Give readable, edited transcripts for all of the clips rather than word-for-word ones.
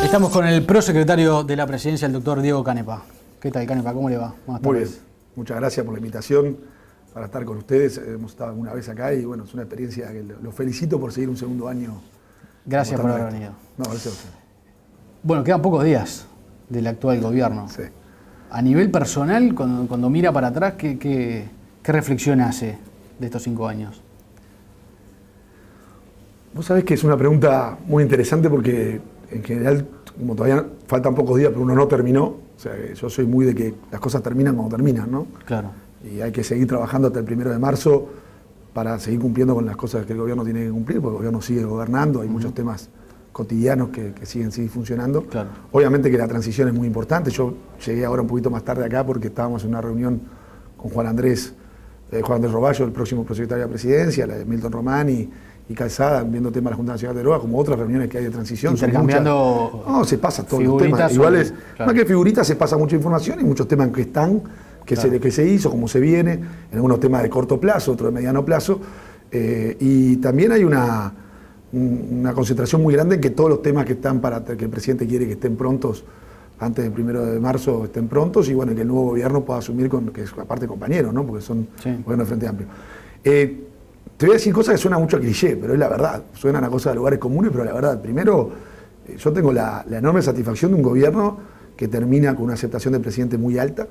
Estamos con el prosecretario de la Presidencia, el doctor Diego Canepa. ¿Qué tal, Canepa? ¿Cómo le va? Buenas tardes. Muy bien. Muchas gracias por la invitación para estar con ustedes. Hemos estado alguna vez acá y bueno, es una experiencia que los felicito por seguir un segundo año. Gracias por haber venido. No, gracias a usted. Bueno, quedan pocos días del actual gobierno. Sí. A nivel personal, cuando mira para atrás, ¿qué reflexión hace de estos 5 años? Vos sabés que es una pregunta muy interesante porque en general, como todavía faltan pocos días, pero uno no terminó, o sea, yo soy muy de que las cosas terminan cuando terminan, ¿no? Claro. Y hay que seguir trabajando hasta el 1 de marzo para seguir cumpliendo con las cosas que el gobierno tiene que cumplir, porque el gobierno sigue gobernando, hay muchos temas cotidianos que siguen funcionando. Claro. Obviamente que la transición es muy importante. Yo llegué ahora un poquito más tarde acá porque estábamos en una reunión con Juan Andrés Roballo, el próximo prosecretario de la Presidencia, la de Milton Romani y Calzada, viendo temas de la Junta Nacional de Drogas, como otras reuniones que hay de transición. Intercambiando. No, se pasa todos los temas. Iguales, claro. Más que figuritas, se pasa mucha información y muchos temas que están, claro, que se hizo, cómo se viene, en algunos temas de corto plazo, otros de mediano plazo. Y también hay una concentración muy grande en que todos los temas que están para que el presidente quiere que estén prontos, antes del 1 de marzo estén prontos, y bueno, que el nuevo gobierno pueda asumir, que es aparte compañeros, ¿no? Porque son gobiernos de Frente Amplio. Te voy a decir cosas que suenan mucho a cliché, pero es la verdad. Suenan a cosas de lugares comunes, pero la verdad. Primero, yo tengo la enorme satisfacción de un gobierno que termina con una aceptación del presidente muy alta,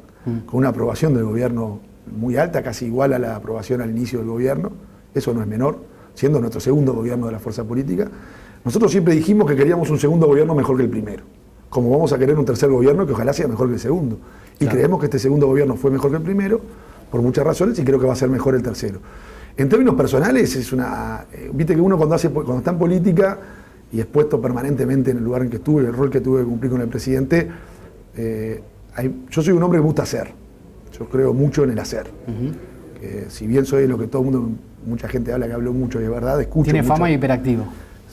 con una aprobación del gobierno muy alta, casi igual a la aprobación al inicio del gobierno. Eso no es menor, siendo nuestro segundo gobierno de la fuerza política. Nosotros siempre dijimos que queríamos un segundo gobierno mejor que el primero, como vamos a querer un tercer gobierno que ojalá sea mejor que el segundo. Y claro, creemos que este segundo gobierno fue mejor que el primero, por muchas razones, y creo que va a ser mejor el tercero. En términos personales, es una. Viste que uno cuando está en política y expuesto permanentemente en el lugar en que estuve, el rol que tuve que cumplir con el presidente, yo soy un hombre que me gusta hacer. Yo creo mucho en el hacer. Si bien soy lo que todo el mundo, mucha gente habla que hablo mucho y es verdad, escucho mucho. Tiene fama de hiperactivo.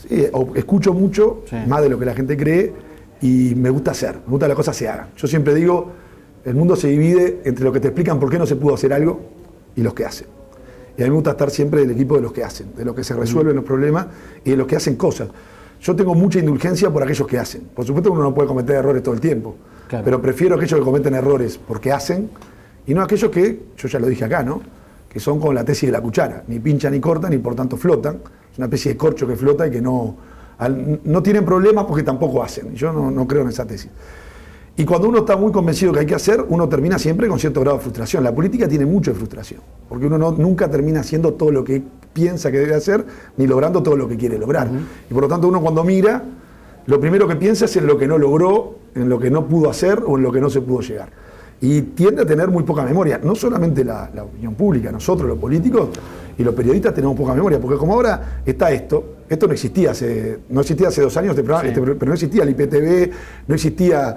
Sí, escucho mucho, más de lo que la gente cree, y me gusta hacer, me gusta que las cosas se hagan. Yo siempre digo, el mundo se divide entre los que te explican por qué no se pudo hacer algo y los que hacen. Y a mí me gusta estar siempre del equipo de los que hacen, de los que se resuelven los problemas y de los que hacen cosas. Yo tengo mucha indulgencia por aquellos que hacen. Por supuesto que uno no puede cometer errores todo el tiempo, claro, pero prefiero aquellos que cometen errores porque hacen y no aquellos que, yo ya lo dije acá, ¿no?, que son como la tesis de la cuchara, ni pinchan ni cortan y por tanto flotan. Es una especie de corcho que flota y que no tienen problemas porque tampoco hacen. Yo no creo en esa tesis. Y cuando uno está muy convencido que hay que hacer, uno termina siempre con cierto grado de frustración. La política tiene mucho de frustración, porque uno nunca termina haciendo todo lo que piensa que debe hacer, ni logrando todo lo que quiere lograr. Y por lo tanto uno cuando mira, lo primero que piensa es en lo que no logró, en lo que no pudo hacer o en lo que no se pudo llegar. Y tiende a tener muy poca memoria, no solamente la opinión pública, nosotros los políticos y los periodistas tenemos poca memoria, porque como ahora está esto no existía hace 2 años, pero no existía el IPTV, no existía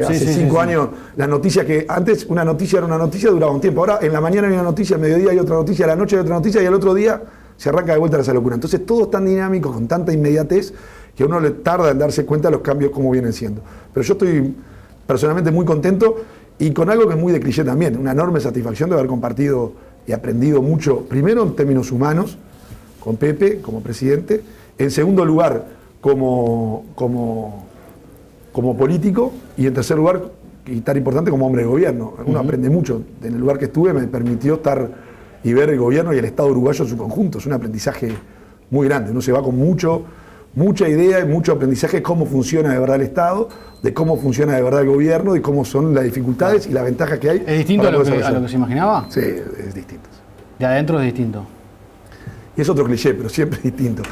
hace 5 años las noticias, que antes una noticia era una noticia, duraba un tiempo. Ahora en la mañana hay una noticia, al mediodía hay otra noticia, a la noche hay otra noticia y al otro día se arranca de vuelta esa locura. Entonces todo es tan dinámico, con tanta inmediatez, que a uno le tarda en darse cuenta de los cambios como vienen siendo. Pero yo estoy personalmente muy contento y con algo que es muy de cliché también, una enorme satisfacción de haber compartido y aprendido mucho, primero en términos humanos, con Pepe como presidente, en segundo lugar como político, y en tercer lugar, y tan importante, como hombre de gobierno. Uno aprende mucho. En el lugar que estuve me permitió estar y ver el gobierno y el Estado uruguayo en su conjunto. Es un aprendizaje muy grande. Uno se va con mucha idea y mucho aprendizaje de cómo funciona de verdad el Estado, de cómo funciona de verdad el gobierno y cómo son las dificultades y las ventajas que hay. ¿Es distinto a lo que se imaginaba? Sí, es distinto. De adentro es distinto. Y es otro cliché, pero siempre es distinto.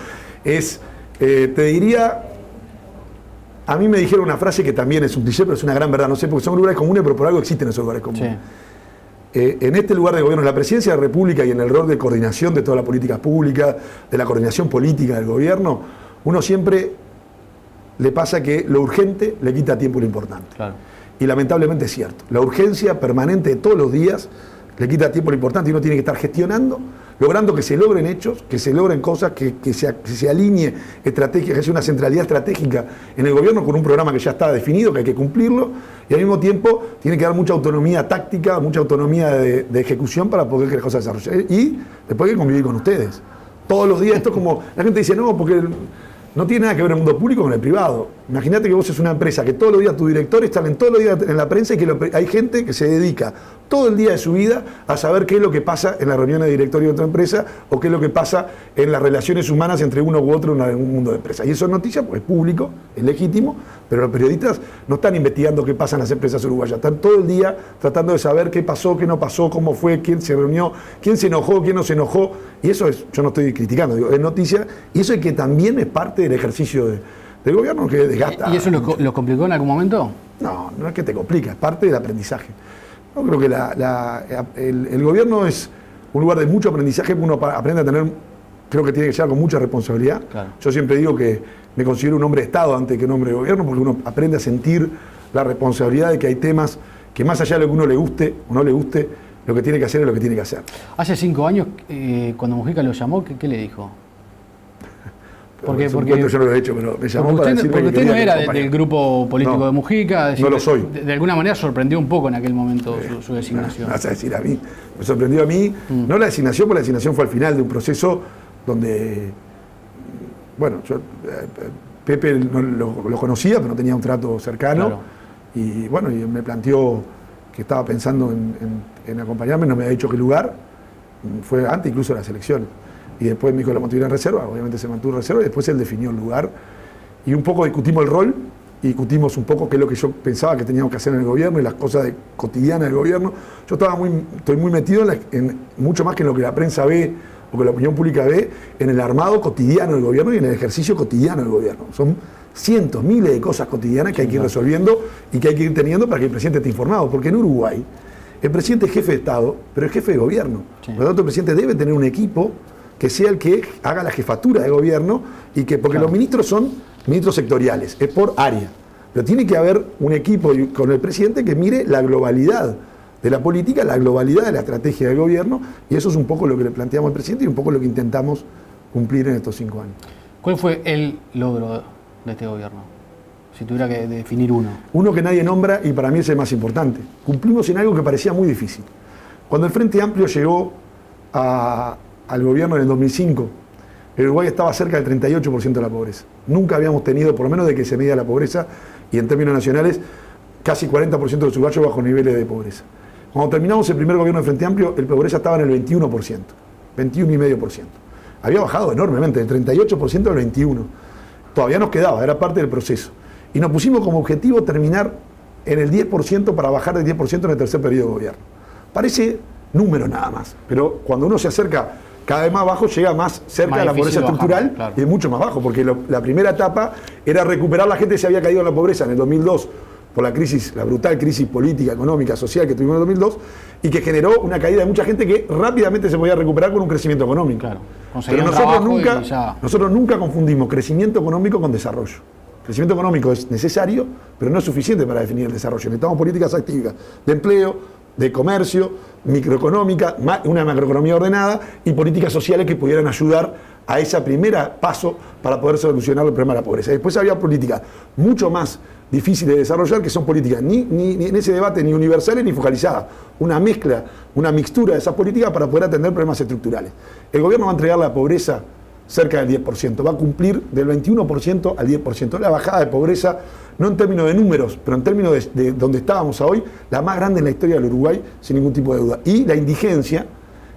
Te diría, a mí me dijeron una frase que también es un cliché, pero es una gran verdad. No sé, porque son lugares comunes, pero por algo existen esos lugares comunes. En este lugar de gobierno, en la presidencia de la República y en el rol de coordinación de toda la política pública, de la coordinación política del gobierno, uno siempre le pasa que lo urgente le quita tiempo lo importante. Claro. Y lamentablemente es cierto. La urgencia permanente de todos los días le quita tiempo lo importante y uno tiene que estar gestionando, logrando que se logren hechos, que se logren cosas, que se alinee estrategia, que haya una centralidad estratégica en el gobierno con un programa que ya está definido, que hay que cumplirlo, y al mismo tiempo tiene que dar mucha autonomía táctica, mucha autonomía de ejecución para poder que las cosas se desarrollen. Y después hay que convivir con ustedes. Todos los días, esto es como, la gente dice, no, porque no tiene nada que ver el mundo público con el privado. Imagínate que vos es una empresa que todos los días tus directores salen todos los días en la prensa y que hay gente que se dedica todo el día de su vida a saber qué es lo que pasa en la reunión de directorio de otra empresa o qué es lo que pasa en las relaciones humanas entre uno u otro en un mundo de empresa. Y eso es noticia, pues es público, es legítimo, pero los periodistas no están investigando qué pasa en las empresas uruguayas, están todo el día tratando de saber qué pasó, qué no pasó, cómo fue, quién se reunió, quién se enojó, quién no se enojó. Y eso es, yo no estoy criticando, digo, es noticia, y eso es que también es parte del ejercicio del gobierno que desgasta. ¿Y eso lo complicó en algún momento? No, no es que te complica, es parte del aprendizaje. Yo creo que el gobierno es un lugar de mucho aprendizaje, uno aprende a tener, creo que tiene que llevar con mucha responsabilidad. Claro. Yo siempre digo que me considero un hombre de Estado antes que un hombre de gobierno, porque uno aprende a sentir la responsabilidad de que hay temas que más allá de lo que uno le guste o no le guste, lo que tiene que hacer es lo que tiene que hacer. Hace 5 años, cuando Mujica lo llamó, ¿qué le dijo? Porque yo no lo he hecho, pero me llamó para decirme porque usted no era del grupo político de Mujica. No lo soy. De alguna manera sorprendió un poco en aquel momento su designación. No, vas a decir a mí. Me sorprendió a mí, no la designación, porque la designación fue al final de un proceso donde, bueno, yo Pepe lo conocía, pero no tenía un trato cercano. Claro. Y bueno, y me planteó que estaba pensando en acompañarme, no me ha dicho qué lugar, fue antes incluso de las elecciones. Y después me dijo que lo mantuvieron en reserva, obviamente se mantuvo en reserva, y después él definió el lugar. Y un poco discutimos el rol, y discutimos un poco qué es lo que yo pensaba que teníamos que hacer en el gobierno y las cosas cotidianas del gobierno. Yo estoy muy metido en mucho más que en lo que la prensa ve o que la opinión pública ve, en el armado cotidiano del gobierno y en el ejercicio cotidiano del gobierno. Son cientos, miles de cosas cotidianas que hay que ir resolviendo y que hay que ir teniendo para que el presidente esté informado. Porque en Uruguay, el presidente es jefe de Estado, pero es jefe de gobierno. Sí. Por lo tanto, el presidente debe tener un equipo que sea el que haga la jefatura de gobierno y que, porque los ministros son ministros sectoriales, es por área. Pero tiene que haber un equipo con el presidente que mire la globalidad de la política, la globalidad de la estrategia del gobierno, y eso es un poco lo que le planteamos al presidente y un poco lo que intentamos cumplir en estos 5 años. ¿Cuál fue el logro de este gobierno? Si tuviera que definir uno. Uno que nadie nombra y para mí es el más importante. Cumplimos en algo que parecía muy difícil. Cuando el Frente Amplio llegó al gobierno en el 2005, el Uruguay estaba cerca del 38% de la pobreza. Nunca habíamos tenido, por lo menos de que se medía la pobreza, y en términos nacionales, casi 40% de los uruguayos bajo niveles de pobreza. Cuando terminamos el primer gobierno del Frente Amplio, el pobreza estaba en el 21%, 21,5%. Había bajado enormemente, del 38% al 21%. Todavía nos quedaba, era parte del proceso. Y nos pusimos como objetivo terminar en el 10% para bajar del 10% en el tercer periodo de gobierno. Parece número nada más, pero cuando uno se acerca cada vez más bajo, llega más cerca de la pobreza estructural, claro. Y es mucho más bajo, porque la primera etapa era recuperar la gente que se había caído en la pobreza en el 2002 por la crisis, la brutal crisis política, económica, social que tuvimos en el 2002 y que generó una caída de mucha gente que rápidamente se podía recuperar con un crecimiento económico. Claro. Pero nosotros nunca confundimos crecimiento económico con desarrollo. Crecimiento económico es necesario, pero no es suficiente para definir el desarrollo. Necesitamos políticas activas de empleo, de comercio, microeconómica, una macroeconomía ordenada y políticas sociales que pudieran ayudar a ese primer paso para poder solucionar el problema de la pobreza. Después había políticas mucho más difíciles de desarrollar, que son políticas ni en ese debate ni universales ni focalizadas. Una mezcla, una mixtura de esas políticas para poder atender problemas estructurales. El gobierno va a entregar la pobreza cerca del 10%, va a cumplir del 21% al 10%. La bajada de pobreza, no en términos de números, pero en términos de donde estábamos hoy, la más grande en la historia del Uruguay, sin ningún tipo de duda. Y la indigencia,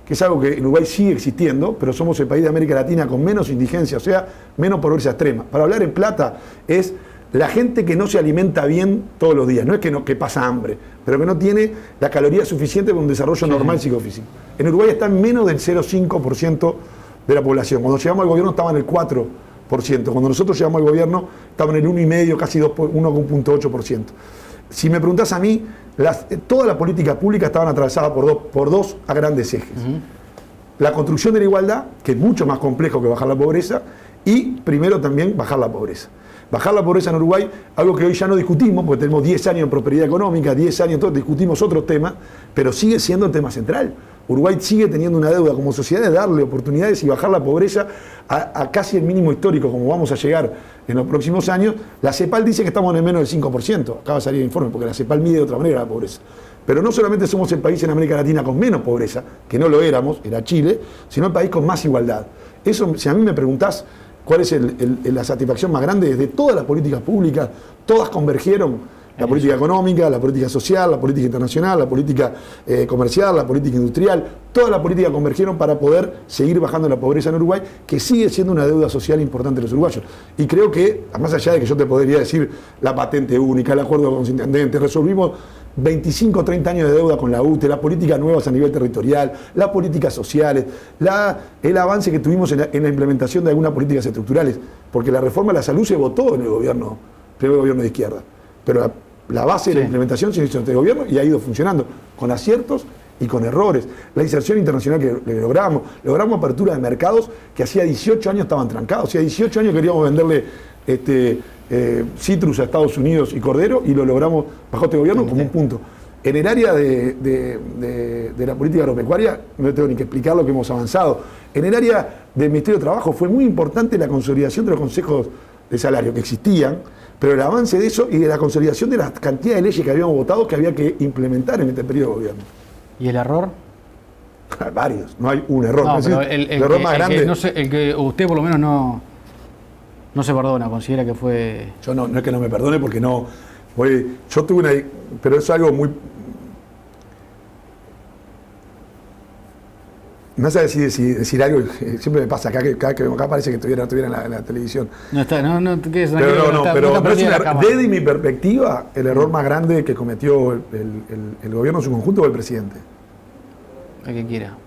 que es algo que en Uruguay sigue existiendo, pero somos el país de América Latina con menos indigencia, o sea, menos pobreza extrema. Para hablar en plata, es la gente que no se alimenta bien todos los días, no es que pasa hambre, pero que no tiene la caloría suficiente para un desarrollo normal psicofísico. En Uruguay está en menos del 0,5% de la población. Cuando llegamos al gobierno estaba en el 4%. Cuando nosotros llegamos al gobierno estaba en el 1,5%, casi 1,8%. Si me preguntás a mí, toda la política pública estaban atravesadas por dos grandes ejes. La construcción de la igualdad, que es mucho más complejo que bajar la pobreza, y primero también bajar la pobreza. Bajar la pobreza en Uruguay, algo que hoy ya no discutimos, porque tenemos 10 años en prosperidad económica, 10 años, entonces discutimos otros temas, pero sigue siendo el tema central. Uruguay sigue teniendo una deuda como sociedad de darle oportunidades y bajar la pobreza a casi el mínimo histórico, como vamos a llegar en los próximos años. La CEPAL dice que estamos en el menos del 5%, acaba de salir el informe, porque la CEPAL mide de otra manera la pobreza. Pero no solamente somos el país en América Latina con menos pobreza, que no lo éramos, era Chile, sino el país con más igualdad. Eso, si a mí me preguntás ¿Cuál es la satisfacción más grande? Desde todas las políticas públicas, todas convergieron. La política económica, la política social, la política internacional, la política comercial, la política industrial, toda la política convergieron para poder seguir bajando la pobreza en Uruguay, que sigue siendo una deuda social importante de los uruguayos. Y creo que, más allá de que yo te podría decir la patente única, el acuerdo con los intendentes, resolvimos 25 o 30 años de deuda con la UTE, las políticas nuevas a nivel territorial, las políticas sociales, el avance que tuvimos en la implementación de algunas políticas estructurales, porque la reforma de la salud se votó en el gobierno de izquierda, pero la base de la implementación se hizo en este gobierno y ha ido funcionando, con aciertos y con errores. La inserción internacional que logramos apertura de mercados que hacía 18 años estaban trancados, hacía 18 años queríamos venderle citrus a Estados Unidos y cordero, y lo logramos bajo este gobierno como un punto. En el área de la política agropecuaria, no tengo ni que explicar lo que hemos avanzado. En el área del Ministerio de Trabajo fue muy importante la consolidación de los consejos de salario que existían, pero el avance de eso y de la consolidación de la cantidad de leyes que habíamos votado que había que implementar en este periodo de gobierno. ¿Y el error? Varios, no hay un error. No, pero el error más grande. El que usted por lo menos no se perdona, considera que fue... Yo no es que no me perdone porque no... Yo tuve una... Pero es algo muy... No sé decir algo, siempre me pasa acá, que cada vez que vengo acá parece que estuviera en la televisión. No está, ¿qué es? Pero desde mi perspectiva, el error más grande que cometió el gobierno en su conjunto fue el presidente. El que quiera.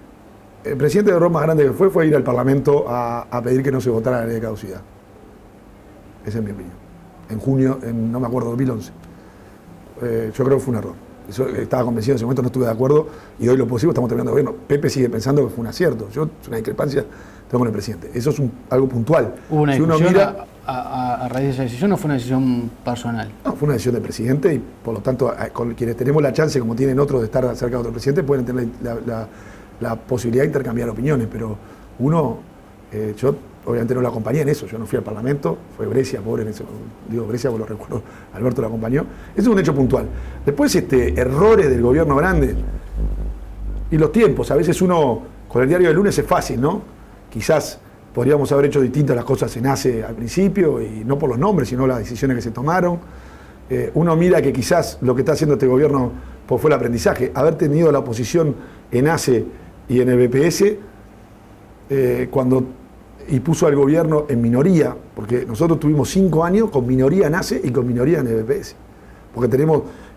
El presidente, el error más grande que fue ir al Parlamento a pedir que no se votara la ley de caducidad. Esa es mi opinión. En junio, no me acuerdo, 2011. Yo creo que fue un error. Yo estaba convencido en ese momento, no estuve de acuerdo, y hoy lo posible estamos terminando el gobierno. Pepe sigue pensando que fue un acierto. Yo, es una discrepancia, tengo con el presidente. Eso es algo puntual. ¿Hubo una discusión a raíz de esa decisión o fue una decisión personal? No, fue una decisión del presidente y por lo tanto, con quienes tenemos la chance, como tienen otros, de estar cerca de otro presidente, pueden tener la posibilidad de intercambiar opiniones, pero yo obviamente no lo acompañé en eso, yo no fui al Parlamento, fue Brescia, pobre en eso, digo Brescia porque lo recuerdo, Alberto lo acompañó. Eso es un hecho puntual. Después, errores del gobierno grande y los tiempos, a veces uno, con el diario del lunes es fácil, ¿no? Quizás podríamos haber hecho distintas las cosas en ACE al principio, y no por los nombres, sino las decisiones que se tomaron. Uno mira que quizás lo que está haciendo este gobierno pues fue el aprendizaje, haber tenido la oposición en ACE y en el BPS, y puso al gobierno en minoría, porque nosotros tuvimos 5 años con minoría en ACE y con minoría en el BPS. Porque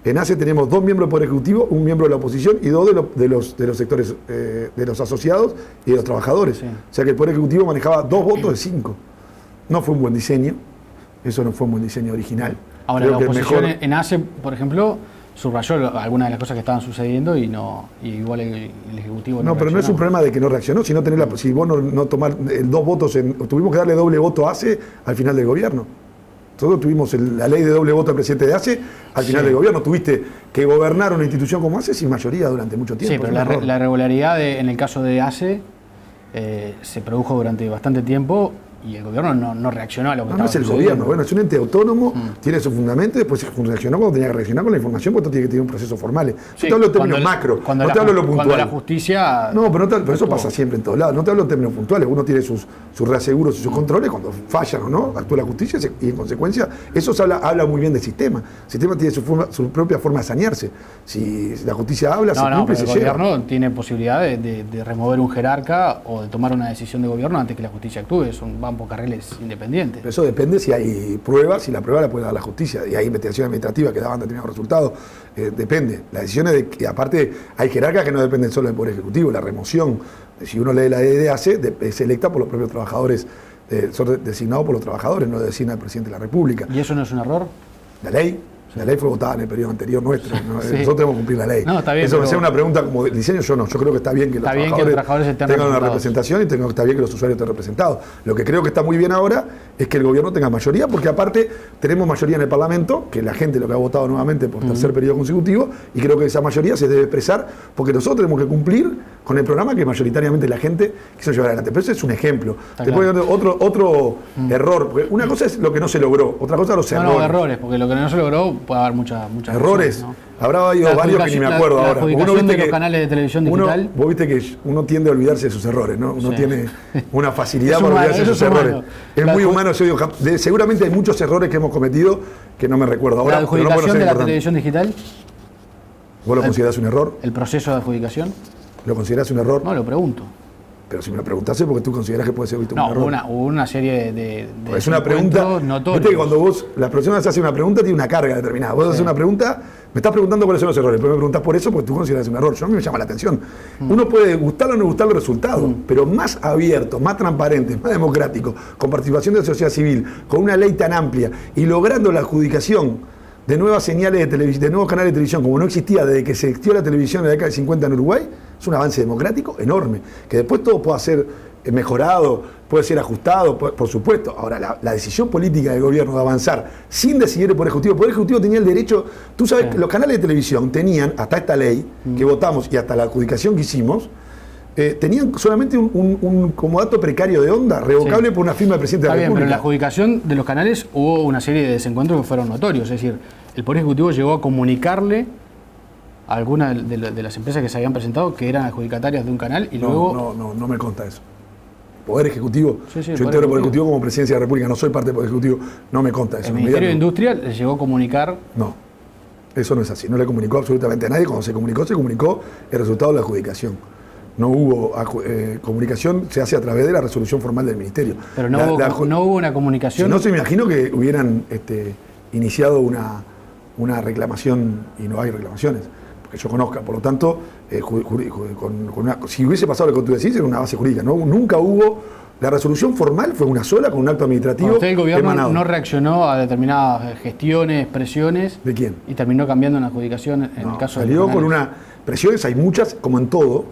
en ACE tenemos 2 miembros del Poder Ejecutivo, 1 miembro de la oposición y 2 de los sectores, de los asociados y de los trabajadores. Sí. O sea que el Poder Ejecutivo manejaba 2 votos de 5. No fue un buen diseño, eso no fue un buen diseño original. Ahora, creo la oposición en ACE, por ejemplo, subrayó algunas de las cosas que estaban sucediendo y igual el Ejecutivo no pero no es un problema de que no reaccionó, sino tener si vos no tomar 2 votos, tuvimos que darle doble voto a ACE al final del gobierno. Nosotros tuvimos la ley de doble voto al presidente de ACE al final del gobierno. Tuviste que gobernar una institución como ACE sin mayoría durante mucho tiempo. Sí, pero la irregularidad en el caso de ACE se produjo durante bastante tiempo y el gobierno no reaccionó a lo que estaba sucediendo. No es el gobierno, bueno, es un ente autónomo, tiene su fundamento, después reaccionó cuando tenía que reaccionar con la información, porque esto tiene que tener un proceso formal. Sí, no te hablo en términos macro, no te hablo en lo puntual. Cuando la justicia... No, pero eso pasa siempre en todos lados. No te hablo en términos puntuales, uno tiene sus reaseguros y sus controles, cuando fallan o no, actúa la justicia y en consecuencia eso habla muy bien del sistema. El sistema tiene su propia forma de sanearse. Si la justicia habla, se cumple y se llega. El gobierno tiene posibilidad de remover un jerarca o de tomar una decisión de gobierno antes que la justicia actúe. Van por carriles independientes. Pero eso depende si hay pruebas, si la prueba la puede dar la justicia, y hay investigación administrativa que daban determinados resultados. Depende. Las decisiones aparte, hay jerarcas que no dependen solo del Poder Ejecutivo. La remoción, si uno lee la ley de ACE, es electa por los propios trabajadores, son designados por los trabajadores, no designa el presidente de la República. ¿Y eso no es un error? La ley. La ley fue votada en el periodo anterior nuestro. ¿No? Sí. Nosotros tenemos que cumplir la ley. No, está bien, eso me sea una pregunta como de diseño, yo no. Yo creo que está bien que los trabajadores tengan una representación y está bien que los usuarios estén representados. Lo que creo que está muy bien ahora es que el gobierno tenga mayoría, porque aparte tenemos mayoría en el Parlamento, que la gente lo que ha votado nuevamente por tercer periodo consecutivo, y creo que esa mayoría se debe expresar, porque nosotros tenemos que cumplir con el programa que mayoritariamente la gente quiso llevar adelante. Pero ese es un ejemplo. Después otro error, porque una cosa es lo que no se logró, otra cosa los errores. No, errores, porque lo que no se logró puede haber muchas errores. ¿No? Habrá habido varios que ni me acuerdo ahora. Uno viste de los canales de televisión digital. Vos viste que uno tiende a olvidarse de sus errores, ¿no? Uno tiene una facilidad para olvidarse de sus errores. Es muy humano. Seguramente hay muchos errores que hemos cometido que no me recuerdo ahora. ¿La adjudicación de la televisión digital? ¿Vos lo considerás un error? ¿El proceso de adjudicación? ¿Lo considerás un error? No, lo pregunto. Pero si me lo preguntaste porque tú consideras que puede ser visto un error. No, hubo una serie de es una pregunta notorios. Viste que cuando vos, la persona se hace una pregunta, tiene una carga determinada. Vos haces una pregunta, me estás preguntando cuáles son los errores, pero me preguntás por eso porque tú consideras un error. Yo a mí me llama la atención. Uno puede gustarle o no gustarle el resultado, pero más abierto, más transparente, más democrático, con participación de la sociedad civil, con una ley tan amplia y logrando la adjudicación de nuevas señales de televisión, de nuevos canales de televisión, como no existía desde que se existió la televisión en la década de 50 en Uruguay, es un avance democrático enorme. Que después todo pueda ser mejorado, puede ser ajustado, por supuesto. Ahora, la decisión política del gobierno de avanzar sin decidir el Poder Ejecutivo tenía el derecho. Tú sabes que los canales de televisión tenían, hasta esta ley que votamos y hasta la adjudicación que hicimos, tenían solamente un comodato precario de onda, revocable por una firma del presidente de la República. Pero en la adjudicación de los canales hubo una serie de desencuentros que fueron notorios. Es decir, el Poder Ejecutivo llegó a comunicarle a algunas de las empresas que se habían presentado que eran adjudicatarias de un canal y luego... No me consta eso. Poder Ejecutivo, yo integro el Poder Ejecutivo como Presidencia de la República, no soy parte del Poder Ejecutivo, no me consta eso. ¿El Ministerio de Industria le llegó a comunicar? No, eso no es así, no le comunicó absolutamente a nadie. Cuando se comunicó el resultado de la adjudicación. No hubo comunicación, se hace a través de la resolución formal del Ministerio. Pero no hubo una comunicación. Si no, se me imagino que hubieran iniciado una reclamación y no hay reclamaciones, que yo conozca. Por lo tanto, si hubiese pasado lo que tú decís, era una base jurídica. Nunca hubo. La resolución formal fue una sola con un acto administrativo. Usted, el gobierno no reaccionó a determinadas gestiones, presiones. ¿De quién? Y terminó cambiando una adjudicación en el caso de. Salió con una. Presiones hay muchas, como en todo,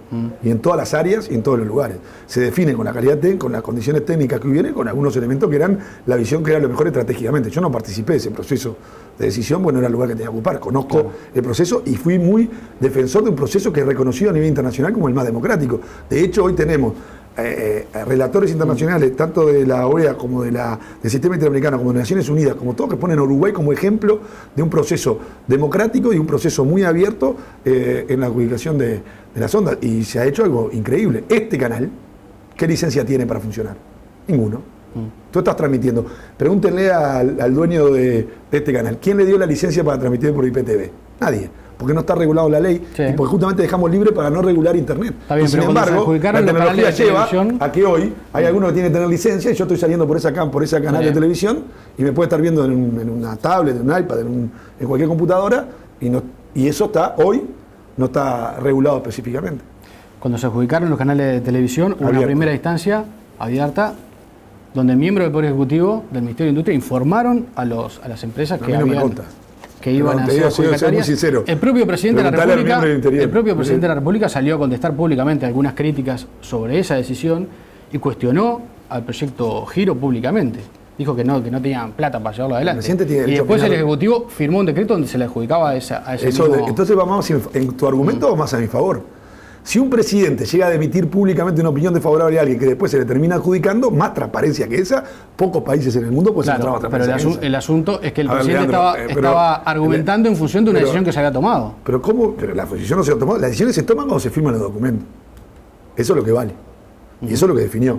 y en todas las áreas y en todos los lugares. Se define con la calidad con las condiciones técnicas que hubieran, con algunos elementos que eran la visión que era lo mejor estratégicamente. Yo no participé de ese proceso de decisión, bueno, era el lugar que tenía que ocupar. Conozco el proceso y fui muy defensor de un proceso que es reconocido a nivel internacional como el más democrático. De hecho, hoy tenemos relatores internacionales, tanto de la OEA como del Sistema Interamericano, como de Naciones Unidas, como todos, que ponen a Uruguay como ejemplo de un proceso democrático y un proceso muy abierto en la adjudicación de las ondas. Y se ha hecho algo increíble. Este canal, ¿qué licencia tiene para funcionar? Ninguno. Tú estás transmitiendo. Pregúntenle al dueño de este canal, ¿quién le dio la licencia para transmitir por IPTV? Nadie. Porque no está regulado la ley y porque justamente dejamos libre para no regular Internet. Está bien, y sin embargo, la tecnología lleva a que hoy hay alguno que tiene que tener licencia y yo estoy saliendo por ese canal de televisión y me puede estar viendo en una tablet, en un iPad, en cualquier computadora y eso hoy no está regulado específicamente. Cuando se adjudicaron los canales de televisión, hubo una primera instancia abierta donde miembros del Poder Ejecutivo del Ministerio de Industria informaron a las empresas que iban a ser adjudicatarias. El propio presidente de la República salió a contestar públicamente algunas críticas sobre esa decisión y cuestionó al proyecto Giro públicamente. Dijo que no tenían plata para llevarlo adelante. Y después el Ejecutivo firmó un decreto donde se le adjudicaba a ese mismo... Entonces vamos en tu argumento vamos más a mi favor. Si un presidente llega a emitir públicamente una opinión desfavorable a alguien que después se le termina adjudicando, más transparencia que esa, pocos países en el mundo pueden encontrar más transparencia. Pero el asunto es que el presidente estaba argumentando en función de una decisión que se había tomado. Pero ¿cómo? Pero la decisión no se ha tomado. Las decisiones se toman cuando se firman los documentos. Eso es lo que vale. Y eso es lo que definió.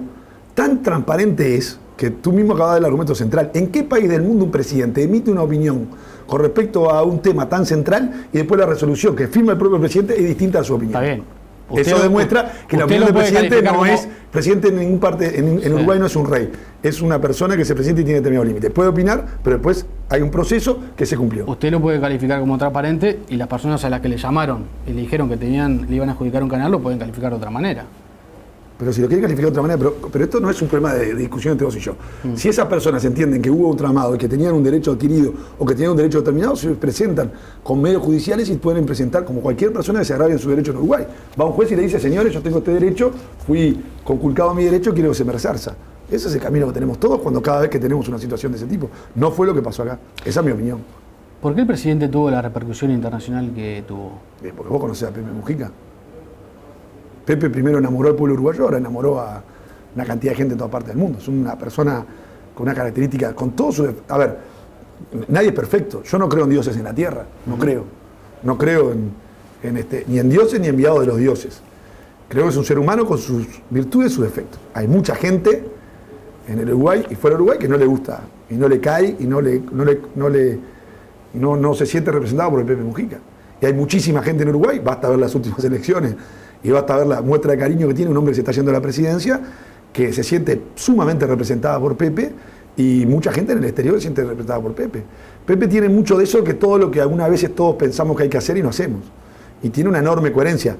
Tan transparente es que tú mismo acabas de dar el argumento central. ¿En qué país del mundo un presidente emite una opinión con respecto a un tema tan central y después la resolución que firma el propio presidente es distinta a su opinión? Está bien. Eso demuestra que la opinión del presidente no es presidente en ningún parte, en Uruguay no es un rey, es una persona que se presenta y tiene determinados límites. Puede opinar, pero después hay un proceso que se cumplió. Usted lo puede calificar como transparente y las personas a las que le llamaron y le dijeron que le iban a adjudicar un canal lo pueden calificar de otra manera. Pero si lo quieren calificar de otra manera, pero esto no es un problema de discusión entre vos y yo. Si esas personas entienden que hubo un tramado y que tenían un derecho adquirido o que tenían un derecho determinado, se presentan con medios judiciales y pueden presentar como cualquier persona que se agravie en su derecho en Uruguay. Va un juez y le dice, señores, yo tengo este derecho, fui conculcado a mi derecho, quiero que se me resarza. Ese es el camino que tenemos todos cada vez que tenemos una situación de ese tipo. No fue lo que pasó acá. Esa es mi opinión. ¿Por qué el presidente tuvo la repercusión internacional que tuvo? Porque vos conocés a Pepe Mujica. Pepe primero enamoró al pueblo uruguayo, ahora enamoró a una cantidad de gente en toda parte del mundo. Es una persona con una característica, con todo su... A ver, nadie es perfecto. Yo no creo en dioses en la tierra, no creo. No creo ni en dioses ni enviados de los dioses. Creo que es un ser humano con sus virtudes y sus defectos. Hay mucha gente en el Uruguay y fuera de Uruguay que no le gusta y no le cae y no se siente representado por el Pepe Mujica. Y hay muchísima gente en Uruguay, basta ver las últimas elecciones y basta ver la muestra de cariño que tiene un hombre que se está yendo a la presidencia, que se siente sumamente representada por Pepe, y mucha gente en el exterior se siente representada por Pepe. Pepe tiene mucho de eso, que todo lo que algunas veces todos pensamos que hay que hacer y no hacemos. Y tiene una enorme coherencia.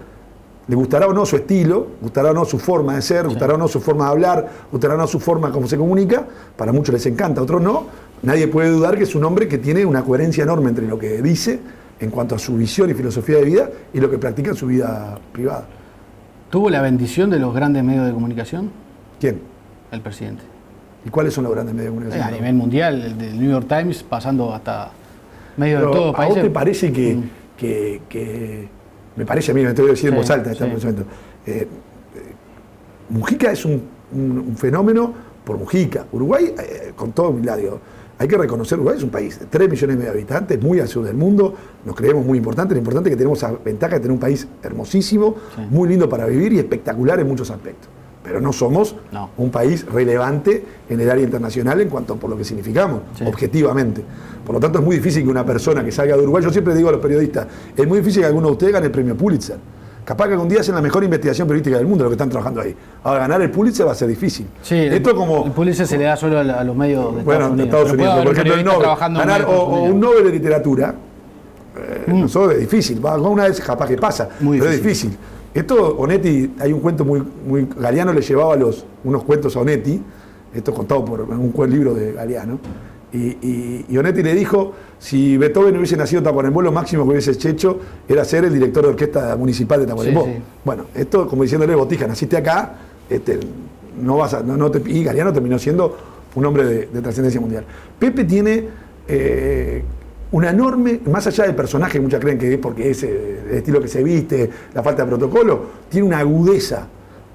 Le gustará o no su estilo, gustará o no su forma de ser, sí, gustará o no su forma de hablar, gustará o no su forma como se comunica, para muchos les encanta, a otros no. Nadie puede dudar que es un hombre que tiene una coherencia enorme entre lo que dice en cuanto a su visión y filosofía de vida y lo que practica en su vida privada. ¿Tuvo la bendición de los grandes medios de comunicación? ¿Quién? El presidente. ¿Y cuáles son los grandes medios de comunicación? A nivel mundial, el del New York Times, pasando hasta medios de todo país. ¿A vos te parece que me parece a mí, me estoy diciendo en voz alta en este momento, Mujica es un fenómeno por Mujica? Uruguay, con toda humildad, digo, hay que reconocer, Uruguay es un país de 3 millones y medio de habitantes, muy al sur del mundo, nos creemos muy importantes. Lo importante es que tenemos la ventaja de tener un país hermosísimo, sí, muy lindo para vivir y espectacular en muchos aspectos. Pero no somos un país relevante en el área internacional en cuanto por lo que significamos, sí, objetivamente. Por lo tanto, es muy difícil que una persona que salga de Uruguay, yo siempre digo a los periodistas, es muy difícil que alguno de ustedes gane el premio Pulitzer. Capaz que algún día hacen la mejor investigación periodística del mundo, lo que están trabajando ahí. Ahora, ganar el Pulitzer va a ser difícil. Sí, el Pulitzer se le da solo a los medios de Estados Unidos. Estados Unidos. Por ejemplo, el Nobel, ganar un Nobel de literatura, eso es difícil. Una vez capaz que pasa, muy pero difícil. Es difícil. Esto, Onetti, hay un cuento muy Galeano le llevaba unos cuentos a Onetti, esto contado por un libro de Galeano, y Onetti le dijo, si Beethoven hubiese nacido en Tacuarembó, lo máximo que hubiese hecho era ser el director de orquesta municipal de Tacuarembó. Sí, sí. Bueno, esto como diciéndole, Botija, naciste acá, no vas a, y Galeano terminó siendo un hombre de trascendencia mundial. Pepe tiene una enorme, más allá del personaje, muchas creen que es porque es el estilo que se viste, la falta de protocolo, tiene una agudeza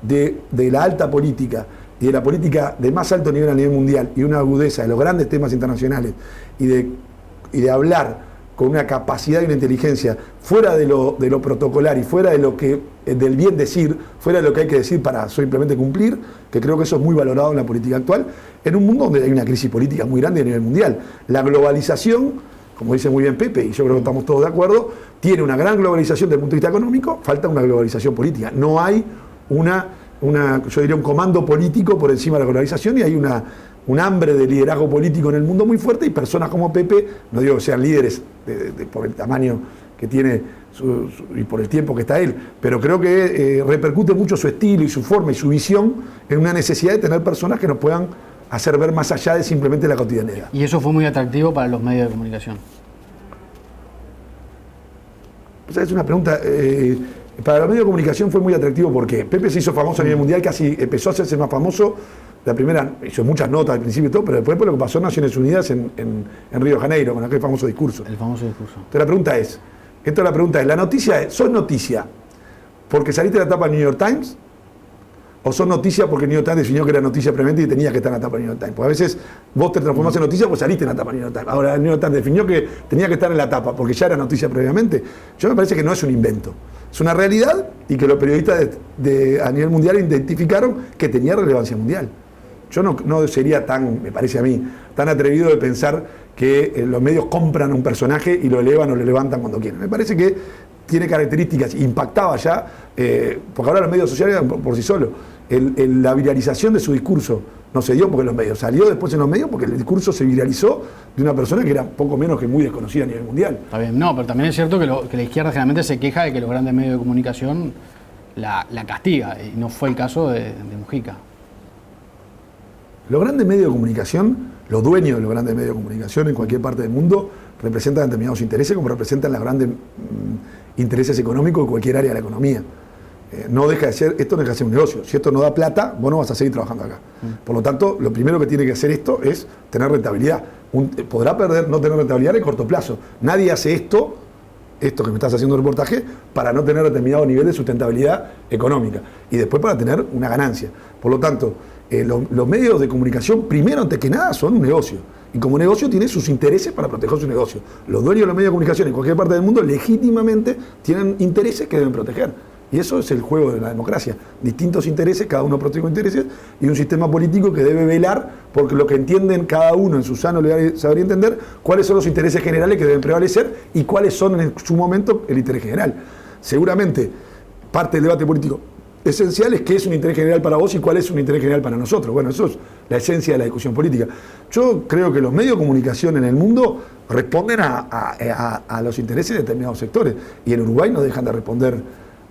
de la alta política y de la política de más alto nivel a nivel mundial, y una agudeza de los grandes temas internacionales y de hablar con una capacidad y una inteligencia fuera de lo protocolar y fuera de lo que del bien decir, fuera de lo que hay que decir para simplemente cumplir, que creo que eso es muy valorado en la política actual, en un mundo donde hay una crisis política muy grande a nivel mundial. La globalización, como dice muy bien Pepe, y yo creo que estamos todos de acuerdo, tiene una gran globalización desde el punto de vista económico, falta una globalización política. No hay yo diría un comando político por encima de la globalización, y hay un hambre de liderazgo político en el mundo muy fuerte, y personas como Pepe, no digo que sean líderes por el tamaño que tiene y por el tiempo que está él, pero creo que repercute mucho su estilo y su forma y su visión en una necesidad de tener personas que nos puedan hacer ver más allá de simplemente la cotidianidad. Y eso fue muy atractivo para los medios de comunicación. O sea, es una pregunta. Para los medios de comunicación fue muy atractivo porque Pepe se hizo famoso a nivel mundial, casi empezó a hacerse más famoso. La primera, hizo muchas notas al principio y todo, pero después por lo que pasó en Naciones Unidas en Río de Janeiro, con aquel famoso discurso. El famoso discurso. Entonces la pregunta es, la noticia es, ¿sos noticia porque saliste de la tapa del New York Times? ¿O son noticias porque el New York Times definió que era noticia previamente y tenía que estar en la tapa del New York Times? Porque a veces vos te transformás en noticia porque saliste en la tapa del New York Times. Ahora el New York Times definió que tenía que estar en la tapa porque ya era noticia previamente. Yo me parece que no es un invento. Es una realidad y que los periodistas a nivel mundial identificaron que tenía relevancia mundial. Yo no sería me parece a mí, tan atrevido de pensar que los medios compran un personaje y lo elevan o lo levantan cuando quieren. Me parece que tiene características, impactaba ya, porque ahora los medios sociales eran por sí solos. La viralización de su discurso no se dio porque los medios, salió después en los medios porque el discurso se viralizó de una persona que era poco menos que muy desconocida a nivel mundial. Está bien, no, pero también es cierto que la izquierda generalmente se queja de que los grandes medios de comunicación la castiga, y no fue el caso de Mujica. Los grandes medios de comunicación, los dueños de los grandes medios de comunicación en cualquier parte del mundo, representan determinados intereses como representan los grandes intereses económicos de cualquier área de la economía. Esto no deja de ser un negocio. Si esto no da plata, vos no vas a seguir trabajando acá. Por lo tanto, lo primero que tiene que hacer esto es tener rentabilidad. Podrá no tener rentabilidad en corto plazo. Nadie hace esto que me estás haciendo un reportaje, para no tener determinado nivel de sustentabilidad económica. Y después para tener una ganancia. Por lo tanto, los medios de comunicación, primero, antes que nada, son un negocio. Y como negocio tiene sus intereses para proteger su negocio. Los dueños de los medios de comunicación en cualquier parte del mundo legítimamente tienen intereses que deben proteger. Y eso es el juego de la democracia. Distintos intereses, cada uno protege intereses, y un sistema político que debe velar por lo que entienden cada uno en su sano legal saber y entender, cuáles son los intereses generales que deben prevalecer y cuáles son en su momento el interés general. Seguramente parte del debate político esencial es qué es un interés general para vos y cuál es un interés general para nosotros. Bueno, eso es la esencia de la discusión política. Yo creo que los medios de comunicación en el mundo responden a los intereses de determinados sectores, y en Uruguay no dejan de responder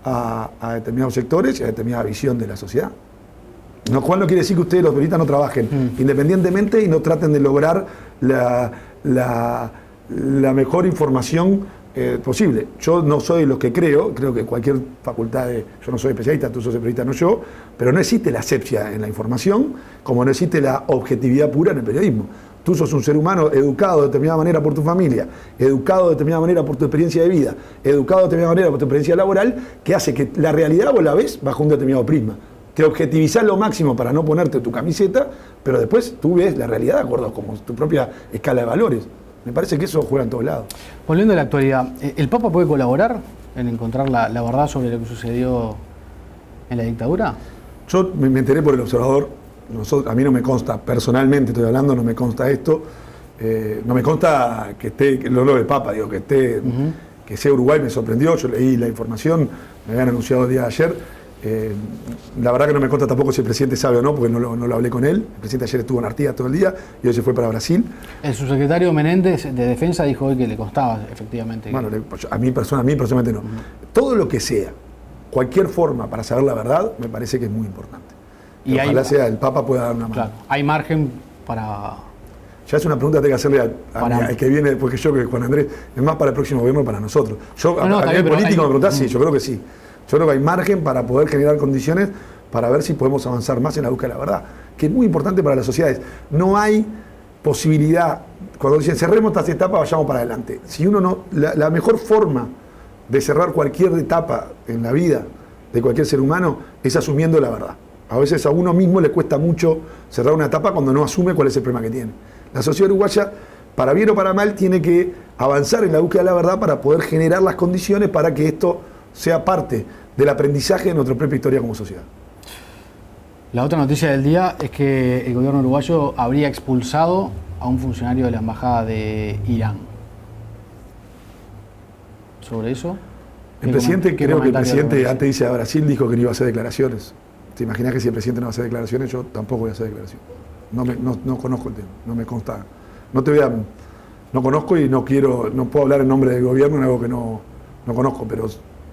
a determinados sectores y a determinada visión de la sociedad. Lo cual no quiere decir que ustedes los periodistas no trabajen independientemente y no traten de lograr la mejor información posible. Yo no soy lo que creo que cualquier facultad yo no soy especialista, tú sos periodista, no yo, pero no existe la asepsia en la información, como no existe la objetividad pura en el periodismo. Tú sos un ser humano educado de determinada manera por tu familia, educado de determinada manera por tu experiencia de vida, educado de determinada manera por tu experiencia laboral, que hace que la realidad vos la ves bajo un determinado prisma. Te objetivizás lo máximo para no ponerte tu camiseta, pero después tú ves la realidad de acuerdo con tu propia escala de valores. Me parece que eso juega en todos lados. Volviendo a la actualidad, ¿el Papa puede colaborar en encontrar la verdad sobre lo que sucedió en la dictadura? Yo me enteré por El Observador. A mí no me consta, personalmente estoy hablando, no me consta esto. No me consta que esté, lo del Papa, digo, que esté, que sea Uruguay, me sorprendió. Yo leí la información, me habían anunciado el día de ayer. La verdad que no me consta tampoco si el presidente sabe o no, porque no lo hablé con él. El presidente ayer estuvo en Artigas todo el día y hoy se fue para Brasil. El subsecretario Menéndez de Defensa dijo hoy que le constaba, efectivamente. Bueno, a mí personalmente no. Todo lo que sea, cualquier forma para saber la verdad, me parece que es muy importante. Y ojalá sea el Papa pueda dar una mano. Claro, hay margen para... Ya es una pregunta que tengo que hacerle al que viene después que yo, que Juan Andrés, es más para el próximo gobierno, para nosotros. Yo, a nivel político me preguntás, sí, yo creo que sí. Yo creo que hay margen para poder generar condiciones para ver si podemos avanzar más en la búsqueda de la verdad, que es muy importante para las sociedades. No hay posibilidad, cuando dicen cerremos estas etapas, vayamos para adelante. Si uno no, la mejor forma de cerrar cualquier etapa en la vida de cualquier ser humano es asumiendo la verdad. A veces a uno mismo le cuesta mucho cerrar una etapa cuando no asume cuál es el problema que tiene. La sociedad uruguaya, para bien o para mal, tiene que avanzar en la búsqueda de la verdad para poder generar las condiciones para que esto sea parte del aprendizaje de nuestra propia historia como sociedad. La otra noticia del día es que el gobierno uruguayo habría expulsado a un funcionario de la embajada de Irán. ¿Sobre eso? El presidente, creo que el presidente antes de irse a Brasil dijo que no iba a hacer declaraciones. ¿Te imaginas que si el presidente no va a hacer declaraciones, yo tampoco voy a hacer declaraciones? No conozco el tema, no me consta. No conozco y no puedo hablar en nombre del gobierno en algo que no conozco, pero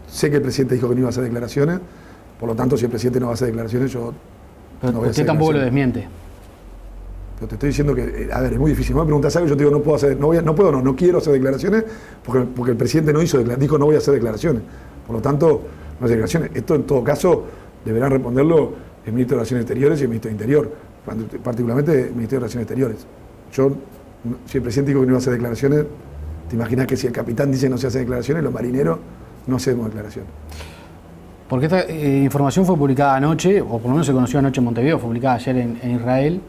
sé que el presidente dijo que no iba a hacer declaraciones, por lo tanto, si el presidente no va a hacer declaraciones, yo pero no voy a hacer. Usted tampoco lo desmiente. Pero te estoy diciendo que, a ver, es muy difícil. No me preguntas algo, yo te digo no quiero hacer declaraciones, porque el presidente no hizo declaraciones, dijo no voy a hacer declaraciones. Por lo tanto, no hace declaraciones. Esto, en todo caso, deberán responderlo el ministro de Relaciones Exteriores y el ministro de Interior, particularmente el Ministerio de Relaciones Exteriores. Si el presidente dijo que no iba a hacer declaraciones, te imaginas que si el capitán dice que no se hace declaraciones, los marineros no hacemos declaraciones. Porque esta información fue publicada anoche, o por lo menos se conoció anoche en Montevideo, fue publicada ayer en Israel,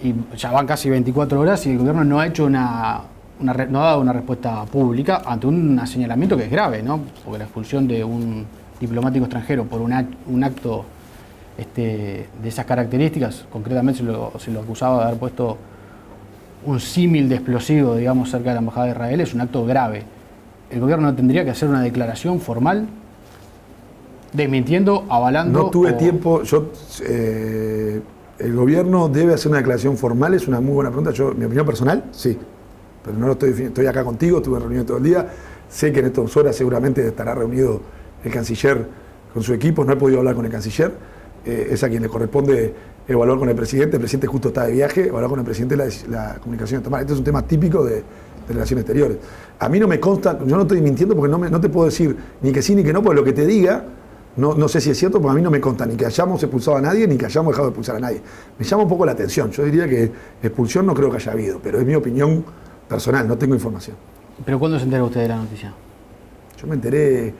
y ya van casi 24 horas y el gobierno no ha hecho no ha dado una respuesta pública ante un señalamiento que es grave, ¿no? Porque la expulsión de un diplomático extranjero por un acto de esas características, concretamente se lo acusaba de haber puesto un símil de explosivo, digamos, cerca de la embajada de Israel, es un acto grave. ¿El gobierno no tendría que hacer una declaración formal desmintiendo, avalando? No tuve tiempo. El gobierno debe hacer una declaración formal, es una muy buena pregunta. Mi opinión personal, sí. Pero no lo estoy acá contigo, estuve reunido todo el día. Sé que en estas horas seguramente estará reunido el canciller con su equipo. No he podido hablar con el canciller. Es a quien le corresponde evaluar con el presidente. El presidente justo está de viaje, evaluar con el presidente la comunicación. Este es un tema típico de relaciones exteriores. A mí no me consta, yo no estoy mintiendo porque no te puedo decir ni que sí ni que no, porque lo que te diga, no sé si es cierto, porque a mí no me consta ni que hayamos expulsado a nadie, ni que hayamos dejado de expulsar a nadie. Me llama un poco la atención. Yo diría que expulsión no creo que haya habido, pero es mi opinión personal, no tengo información. ¿Pero cuándo se enteró usted de la noticia? Yo me enteré